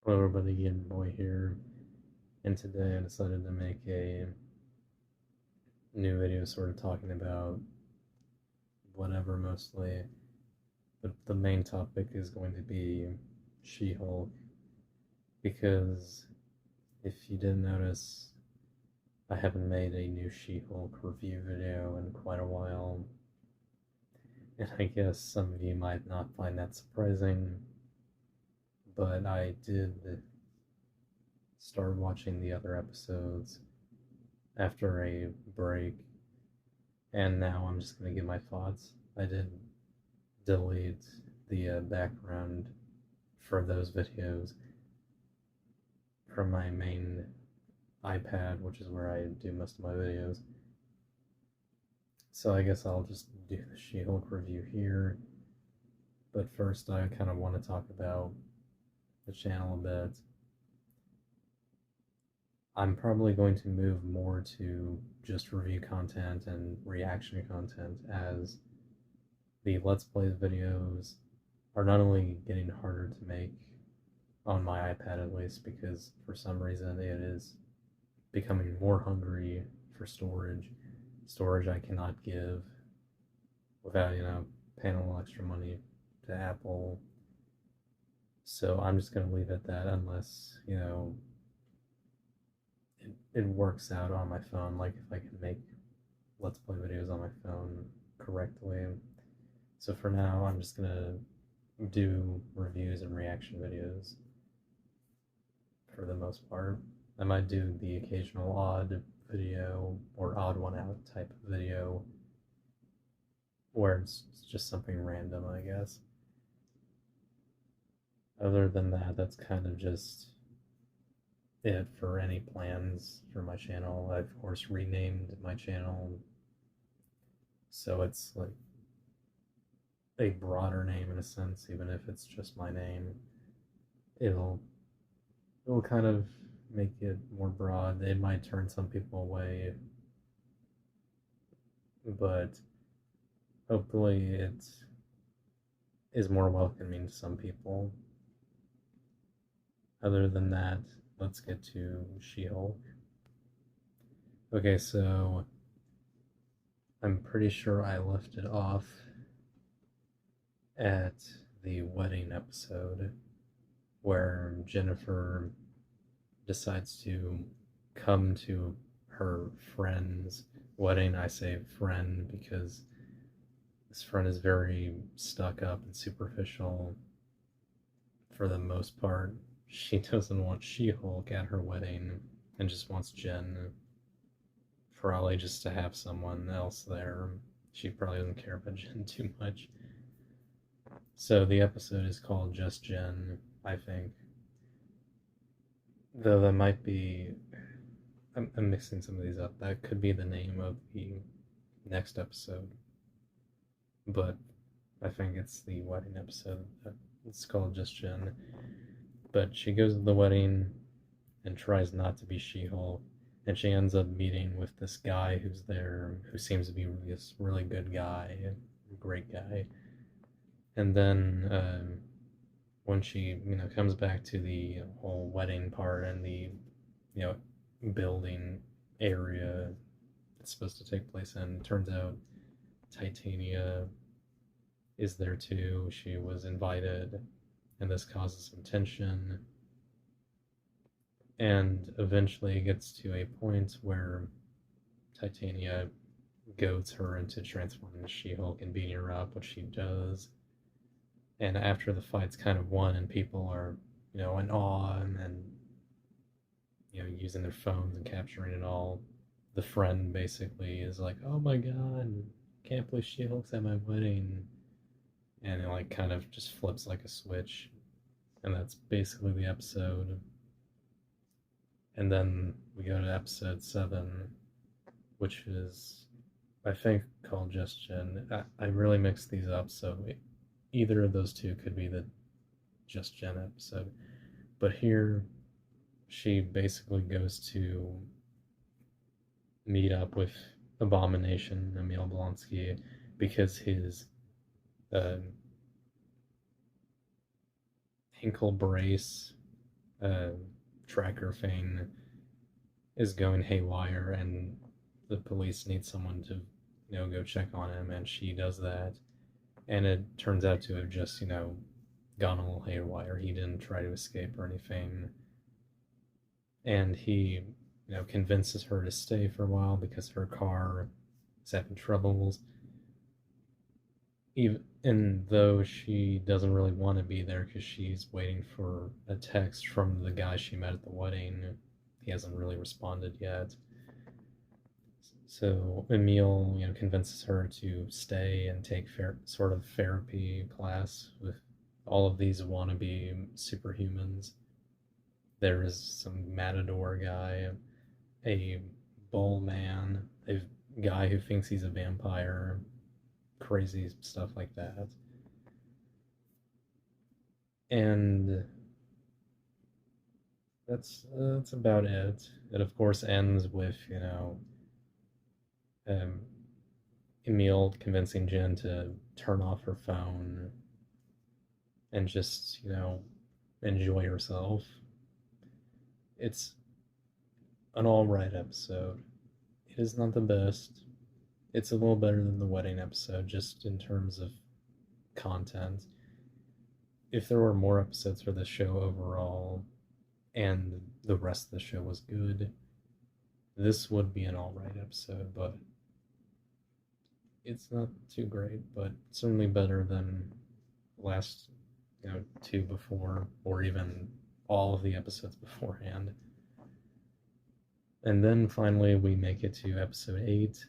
Hello everybody, Game Boy here, and today I decided to make a new video sort of talking about whatever mostly, but the main topic is going to be She-Hulk, because if you didn't notice, I haven't made a new She-Hulk review video in quite a while, and I guess some of you might not find that surprising, but I did start watching the other episodes after a break, and now I'm just gonna give my thoughts. I did delete the background for those videos from my main iPad, which is where I do most of my videos. So I guess I'll just do the She-Hulk review here. But first, I kind of want to talk about the channel a bit. I'm probably going to move more to just review content and reaction content, as the Let's Plays videos are not only getting harder to make on my iPad, at least, because for some reason it is becoming more hungry for storage. Storage I cannot give without, paying a little extra money to Apple. So I'm just going to leave it at that unless, it works out on my phone, like if I can make Let's Play videos on my phone correctly. So for now, I'm just gonna do reviews and reaction videos for the most part. I might do the occasional odd video or odd one out type of video where it's just something random, I guess. Other than that, that's kind of just it for any plans for my channel. I've, of course, renamed my channel, so it's like a broader name in a sense, even if it's just my name. It'll it'll kind of make it more broad. It might turn some people away, but hopefully it is more welcoming to some people. Other than that, let's get to She-Hulk. Okay, so I'm pretty sure I left it off at the wedding episode where Jennifer decides to come to her friend's wedding. I say friend because this friend is very stuck up and superficial for the most part. She doesn't want She-Hulk at her wedding and just wants Jen, probably just to have someone else there. She probably doesn't care about Jen too much. So the episode is called Just Jen, I think. Though that might be, I'm mixing some of these up. That could be the name of the next episode. But I think it's the wedding episode. It's called Just Jen. But she goes to the wedding and tries not to be She-Hulk. And she ends up meeting with this guy who's there, who seems to be this really good guy, a great guy. And then when she, comes back to the whole wedding part and the, building area it's supposed to take place in, turns out Titania is there too. She was invited, and this causes some tension. And eventually it gets to a point where Titania goads her into transforming into She-Hulk and beating her up, which she does. And after the fight's kind of won and people are, in awe and using their phones and capturing it all, the friend basically is like, "Oh my god, can't believe She-Hulk's at my wedding," and it like kind of just flips like a switch, and that's basically the episode. And then we go to episode 7, which is, I think, called Just Jen. I really mixed these up, so either of those two could be the Just Jen episode. But here, she basically goes to meet up with Abomination, Emil Blonsky, because his ankle brace uh, tracker thing is going haywire, and the police need someone to, go check on him, and she does that. And it turns out to have just, gone a little haywire. He didn't try to escape or anything. And he, convinces her to stay for a while because her car is having troubles. Even though she doesn't really want to be there because she's waiting for a text from the guy she met at the wedding. He hasn't really responded yet. So Emil, convinces her to stay and take sort of therapy class with all of these wannabe superhumans. There is some matador guy, a bull man, a guy who thinks he's a vampire, crazy stuff like that. And that's about it. It of course ends with um, Emil convincing Jen to turn off her phone and just enjoy herself. It's an all right episode. It is not the best. It's a little better than the wedding episode, just in terms of content. If there were more episodes for this show overall, and the rest of the show was good, this would be an alright episode, but it's not too great, but certainly better than the last, two before, or even all of the episodes beforehand. And then finally, we make it to episode 8,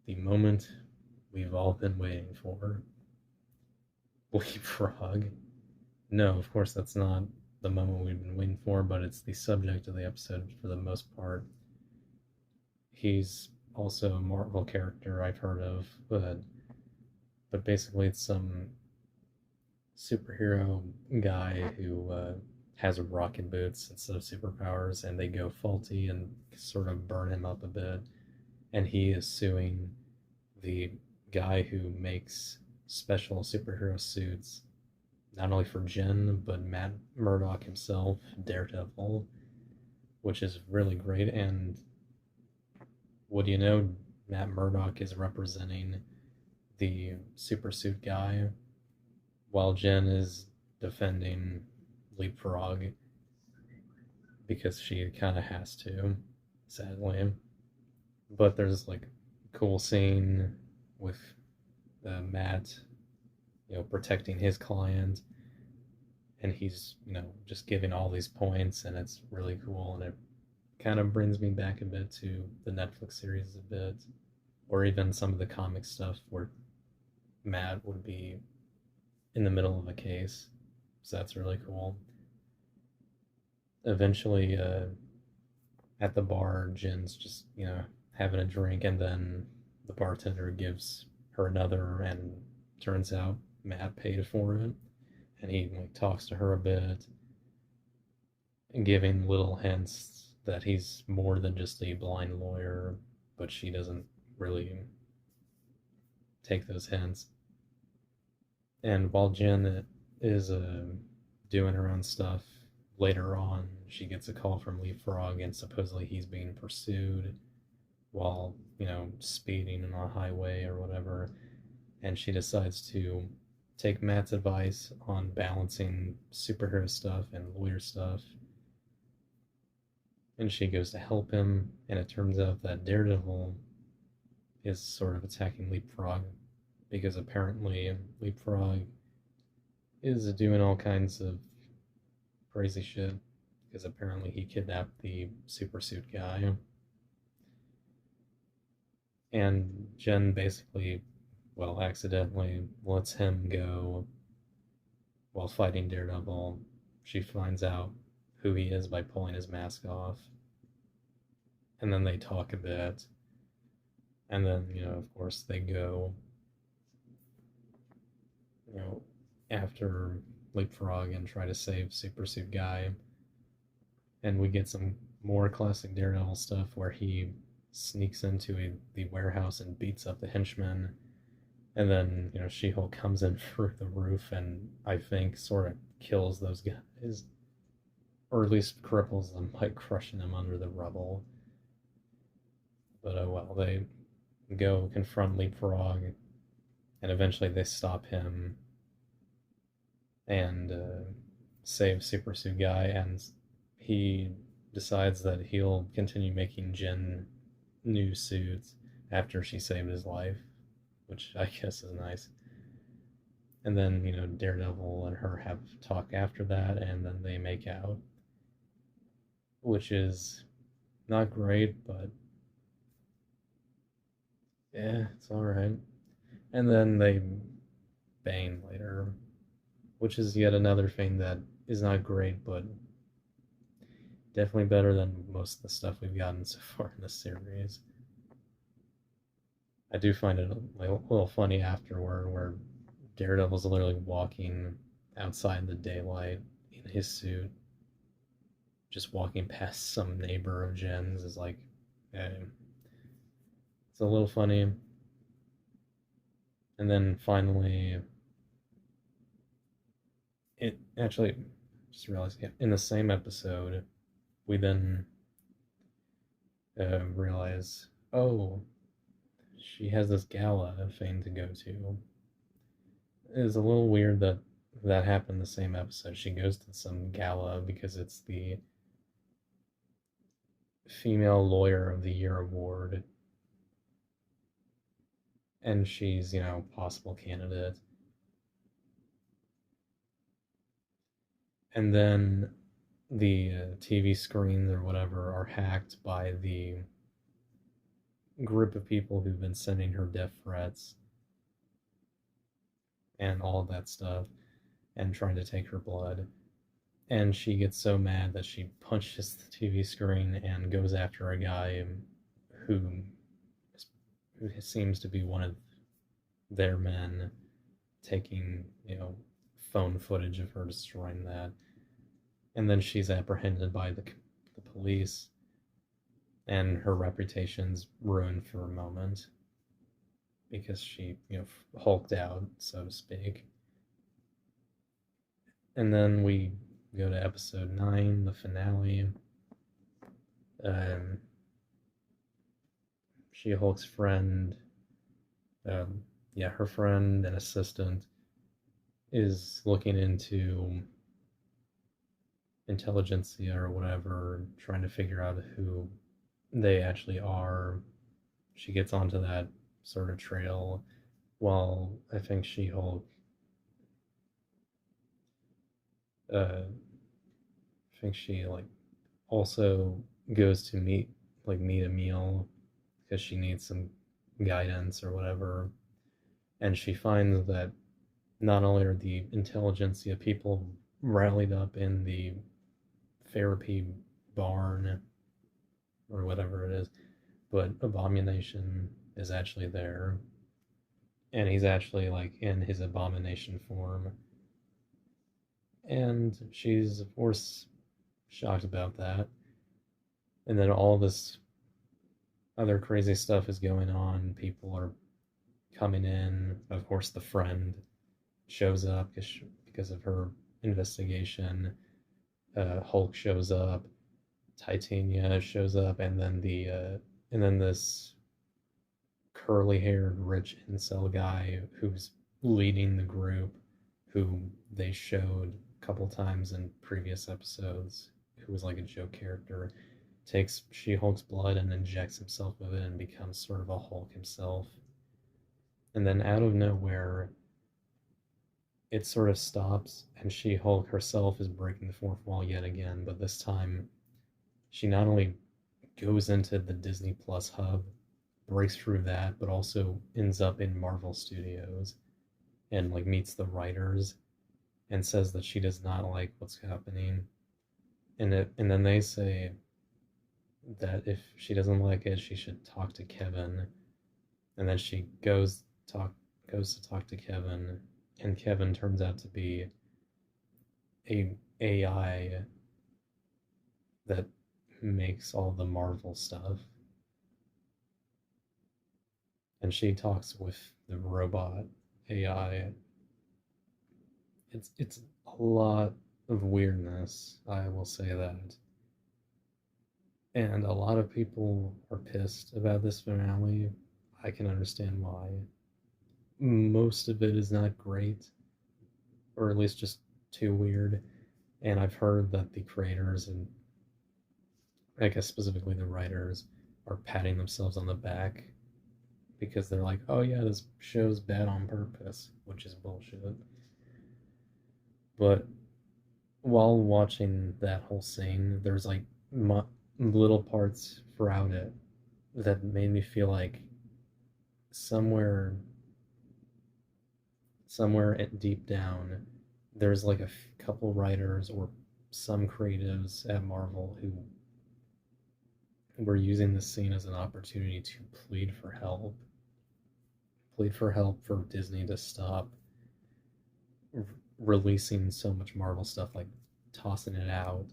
the moment we've all been waiting for. Leapfrog. No, of course, that's not the moment we've been waiting for, but it's the subject of the episode for the most part. He's also a Marvel character I've heard of, but basically it's some superhero guy who has rocket boots instead of superpowers, and they go faulty and sort of burn him up a bit. And he is suing the guy who makes special superhero suits, not only for Jen, but Matt Murdock himself, Daredevil, which is really great. And what do you know? Matt Murdock is representing the super suit guy, while Jen is defending Leapfrog because she kind of has to, sadly. But there's like a cool scene with Matt, protecting his client, and he's, just giving all these points, and it's really cool, and it kind of brings me back a bit to the Netflix series a bit, or even some of the comic stuff where Matt would be in the middle of a case. So that's really cool. Eventually, at the bar, Jen's just, having a drink, and then the bartender gives her another, and turns out Matt paid for it, and he like talks to her a bit, and giving little hints that he's more than just a blind lawyer, but she doesn't really take those hints. And while Jen is doing her own stuff, later on she gets a call from Leapfrog, and supposedly he's being pursued while, speeding on a highway or whatever. And she decides to take Matt's advice on balancing superhero stuff and lawyer stuff. And she goes to help him, and it turns out that Daredevil is sort of attacking Leapfrog because apparently Leapfrog is doing all kinds of crazy shit because apparently he kidnapped the super suit guy. And Jen basically, well, accidentally lets him go while fighting Daredevil. She finds out who he is by pulling his mask off. And then they talk a bit. And then, of course, they go, after Leapfrog and try to save Super Suit Guy. And we get some more classic Daredevil stuff where he sneaks into the warehouse and beats up the henchmen. And then, She-Hulk comes in through the roof and I think sort of kills those guys. or at least cripples them by crushing them under the rubble. But oh well, they go confront Leapfrog, and eventually they stop him and save Super Suit Guy, and he decides that he'll continue making Jen new suits after she saved his life, which I guess is nice. And then, Daredevil and her have talk after that, and then they make out, which is not great, but yeah, it's alright. And then they bang later, which is yet another thing that is not great, but definitely better than most of the stuff we've gotten so far in the series. I do find it a little funny afterward where Daredevil's literally walking outside the daylight in his suit, just walking past some neighbor of Jen's is like, hey, it's a little funny. And then finally, it actually just realized, yeah, in the same episode, we then realize, oh, she has this gala thing to go to. It's a little weird that that happened the same episode. She goes to some gala because it's the Female Lawyer of the Year award, and she's, possible candidate. And then the TV screens or whatever are hacked by the group of people who've been sending her death threats and all of that stuff and trying to take her blood. And she gets so mad that she punches the TV screen and goes after a guy who, who seems to be one of their men, taking, phone footage of her destroying that. And then she's apprehended by the police, and her reputation's ruined for a moment because she, hulked out, so to speak. And then we go to episode 9, the finale. Um, She Hulk's friend, yeah, her friend and assistant is looking into intelligentsia or whatever, trying to figure out who they actually are. She gets onto that sort of trail while I think She Hulk I think she like also goes to meet a meal because she needs some guidance or whatever, and she finds that not only are the intelligentsia people rallied up in the therapy barn or whatever it is, but Abomination is actually there, and he's actually like in his abomination form, and she's of course shocked about that. And then all this other crazy stuff is going on. People are coming in. Of course, the friend shows up because of her investigation. Hulk shows up. Titania shows up, and then this curly-haired rich incel guy who's leading the group, who they showed a couple times in previous episodes, who was like a joke character, takes She-Hulk's blood and injects himself with it and becomes sort of a Hulk himself. And then out of nowhere, it sort of stops, and She-Hulk herself is breaking the fourth wall yet again, but this time she not only goes into the Disney Plus hub, breaks through that, but also ends up in Marvel Studios and like meets the writers and says that she does not like what's happening. And then they say that if she doesn't like it, she should talk to Kevin. And then she goes to talk to Kevin, and Kevin turns out to be a AI that makes all the Marvel stuff. And she talks with the robot AI. It's a lot. of weirdness, I will say that. And a lot of people are pissed about this finale. I can understand why. Most of it is not great, or at least just too weird. And I've heard that the creators, and I guess specifically the writers, are patting themselves on the back because they're like, oh yeah, this show's bad on purpose, which is bullshit. But while watching that whole scene, there's like little parts throughout it that made me feel like somewhere, deep down, there's like a couple writers or some creatives at Marvel who were using this scene as an opportunity to plead for help for Disney to stop releasing so much Marvel stuff, like tossing it out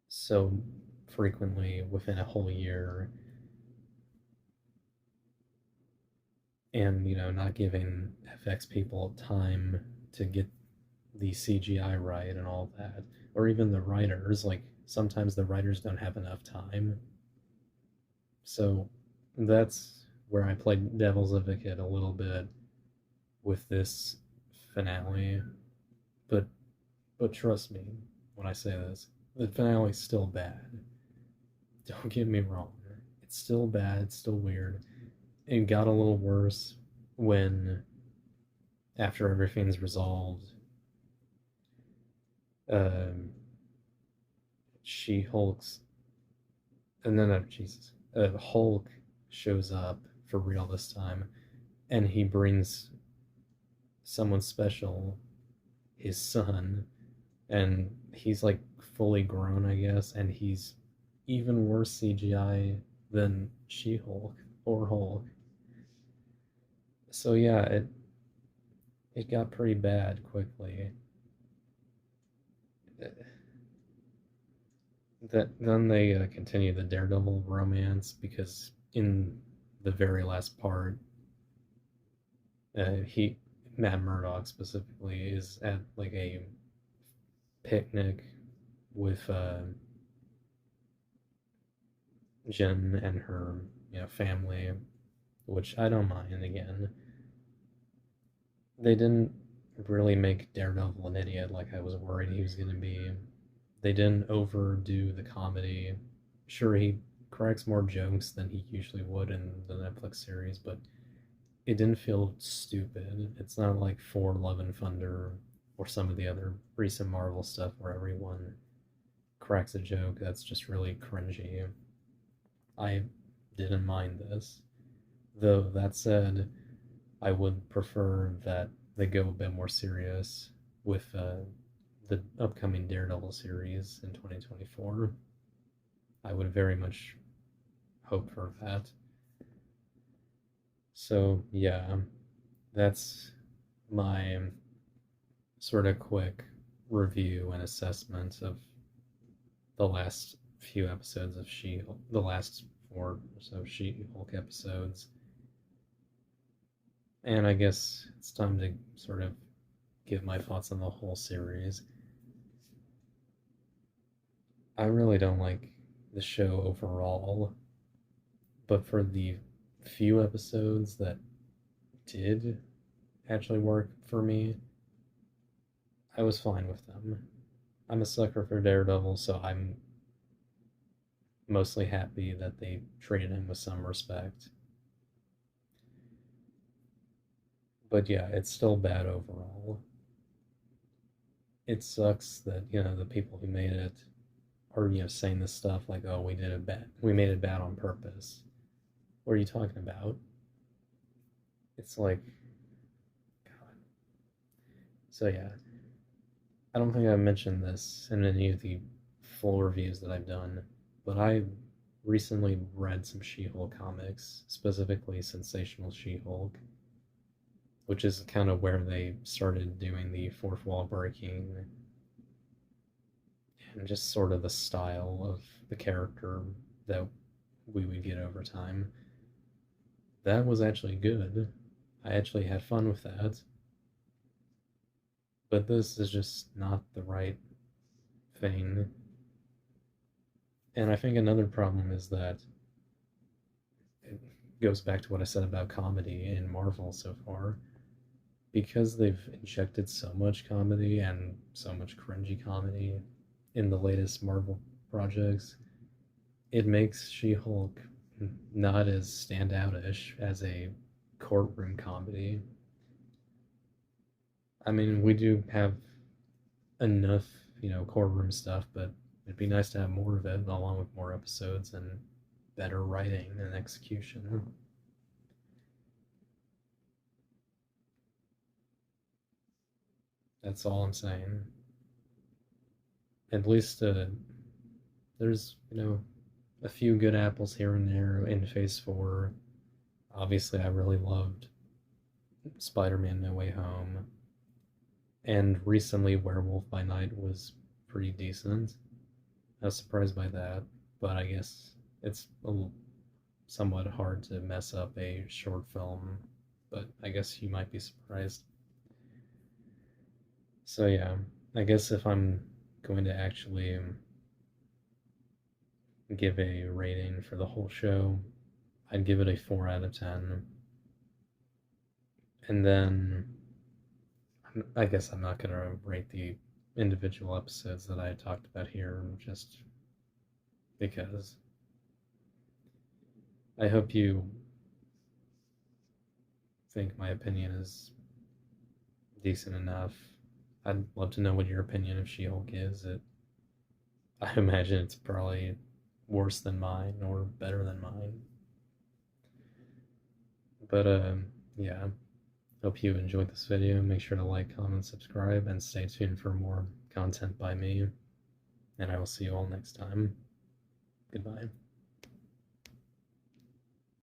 so frequently within a whole year, and not giving FX people time to get the CGI right and all that, or even the writers. Like sometimes the writers don't have enough time, so that's where I played devil's advocate a little bit with this finale. But trust me when I say this, the finale's still bad. Don't get me wrong. It's still bad, it's still weird. It got a little worse when, after everything's resolved, um, She Hulk's. And then, Jesus. Hulk shows up for real this time, and he brings someone special, his son, and he's like fully grown, I guess, and he's even worse CGI than She Hulk or Hulk. So yeah, it got pretty bad quickly. That then they continue the Daredevil romance because in the very last part, he Matt Murdock specifically is at like a picnic with Jen and her family, which I don't mind. Again, they didn't really make Daredevil an idiot like I was worried he was going to be. They didn't overdo the comedy. Sure, he cracks more jokes than he usually would in the Netflix series, but it didn't feel stupid. It's not like For Love and Thunder or some of the other recent Marvel stuff where everyone cracks a joke that's just really cringy. I didn't mind this. Though, that said, I would prefer that they go a bit more serious with the upcoming Daredevil series in 2024. I would very much hope for that. So, yeah, that's my sort of quick review and assessment of the last few episodes of She-Hulk, the last four or so She-Hulk episodes. And I guess it's time to sort of give my thoughts on the whole series. I really don't like the show overall, but for the few episodes that did actually work for me, I was fine with them. I'm a sucker for Daredevil, so I'm mostly happy that they treated him with some respect. But yeah, it's still bad overall. It sucks that, the people who made it are, saying this stuff like, oh, we made it bad on purpose. What are you talking about? It's like, God. So yeah, I don't think I mentioned this in any of the full reviews that I've done, but I recently read some She-Hulk comics, specifically Sensational She-Hulk, which is kind of where they started doing the fourth wall breaking and just sort of the style of the character that we would get over time. That was actually good. I actually had fun with that. but this is just not the right thing. And I think another problem is that it goes back to what I said about comedy in Marvel so far. Because they've injected so much comedy and so much cringy comedy in the latest Marvel projects, it makes She-Hulk not as standoutish as a courtroom comedy. I mean, we do have enough, courtroom stuff, but it'd be nice to have more of it along with more episodes and better writing and execution. That's all I'm saying. At least there's, a few good apples here and there in Phase 4. Obviously, I really loved Spider Man No Way Home. And recently, Werewolf by Night was pretty decent. I was surprised by that, but I guess it's somewhat hard to mess up a short film, but I guess you might be surprised. So, yeah, I guess if I'm going to actually give a rating for the whole show, I'd give it a 4 out of 10. And then I guess I'm not going to rate the individual episodes that I talked about here just because. I hope you think my opinion is decent enough. I'd love to know what your opinion of She-Hulk is. I imagine it's probably worse than mine or better than mine. But yeah, hope you enjoyed this video. Make sure to like, comment, subscribe, and stay tuned for more content by me. And I will see you all next time. Goodbye.